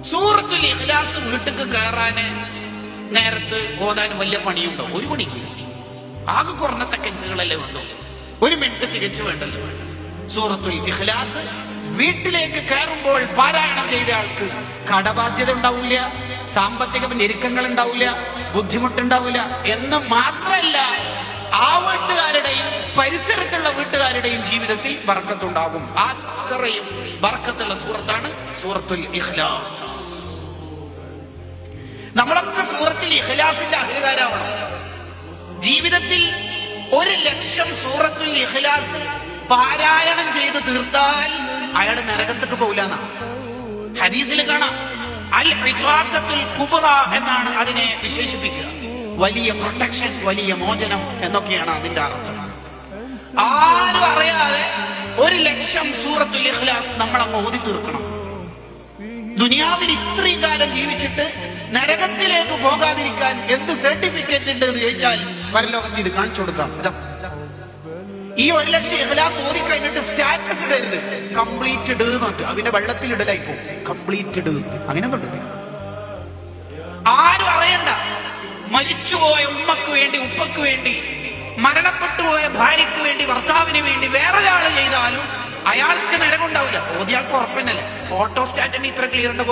സൂറത്തുൽ ഇഖ്ലാസ് വീട്ടിക്ക് കയറാന് നേരത്ത് ഓതാൻ വലിയ പണിയുണ്ടോ? ഒരു പണിയില്ല. ആകെ കുറഞ്ഞ സെക്കൻഡ്സുകളല്ലേ വേണ്ടു, 1 മിനിറ്റ് തികച്ചു വേണ്ടല്ലോ. സൂറത്തുൽ ഇഖ്ലാസ് വീട്ടിലേക്ക് കയറുമ്പോൾ പാരായണം ചെയ്ത ആൾക്ക് കടബാധ്യത ഉണ്ടാവില്ല, സാമ്പത്തിക ഞെരുക്കങ്ങൾ ഉണ്ടാവില്ല, ബുദ്ധിമുട്ടുണ്ടാവില്ല എന്ന് മാത്രല്ല, ആ വീട്ടുകാരുടെയും പരിസരത്തുള്ള വീട്ടുകാരുടെയും ജീവിതത്തിൽ ബർക്കത്തുണ്ടാകും. അത്രയും ബർക്കത്തുള്ള സൂറത്താണ് സൂറത്തുൽ ഇഖ്ലാസ്. നമ്മളൊക്കെ സൂറത്തുൽ ഇഖ്ലാസിന്റെ അഹങ്കാരാവണം. ജീവിതത്തിൽ 1,00,000 സൂറത്തുൽ ഇഖ്ലാസ് പാരായണം ചെയ്ത് തീർത്താൽ അയാൾ നരകത്തേക്ക് പോകില്ലെന്നാ ഹദീസിൽ കാണാം. അൽ ഇഖാഖത്തുൽ കുബ്ര എന്നാണ് അതിനെ വിശേഷിപ്പിക്കുക. വലിയ പ്രൊട്ടക്ഷൻ, വലിയ മോചനം എന്നൊക്കെയാണ് അതിന്റെ അർത്ഥം. ആരും അറിയാതെ 1,00,000 സൂറത്തുൽ ഇഖ്ലാസ് നമ്മൾ അങ്ങ് ഓതി തീർക്കണം. ദുനിയാവിൽ ഇത്രയും കാലം ജീവിച്ചിട്ട് നരകത്തിലേക്ക് പോകാതിരിക്കാൻ എന്ത് സർട്ടിഫിക്കറ്റ് ഉണ്ട് എന്ന് ചോദിച്ചാൽ പരലോകത്ത് ഇത് കാണിച്ചു കൊടുക്കാം. ഈ 1,00,000 ഇഖ്ലാസ് ഓതി കഴിഞ്ഞിട്ട് സ്റ്റാറ്റസ് ഇടരുത്, കംപ്ലീറ്റഡ് എന്നിട്ട് അതിന്റെ വെള്ളത്തിൽ ഇടലായി പോകും. കംപ്ലീറ്റഡ് അങ്ങനെ കണ്ടില്ല. ആരും അറിയണ്ട. മരിച്ചുപോയ ഉമ്മക്ക് വേണ്ടി, ഉപ്പക്ക് വേണ്ടി, മരണപ്പെട്ടുപോയ ഭാര്യയ്ക്ക് വേണ്ടി, ഭർത്താവിന് വേണ്ടി വേറൊരാള് ചെയ്താലും അയാൾക്ക് നരകം ഉണ്ടാവില്ല. ഓതിയാൾക്ക് ഉറപ്പന്നല്ലേ. ഫോട്ടോ സ്റ്റാറ്റിന് ഇത്ര ക്ലിയർ ഉണ്ട്.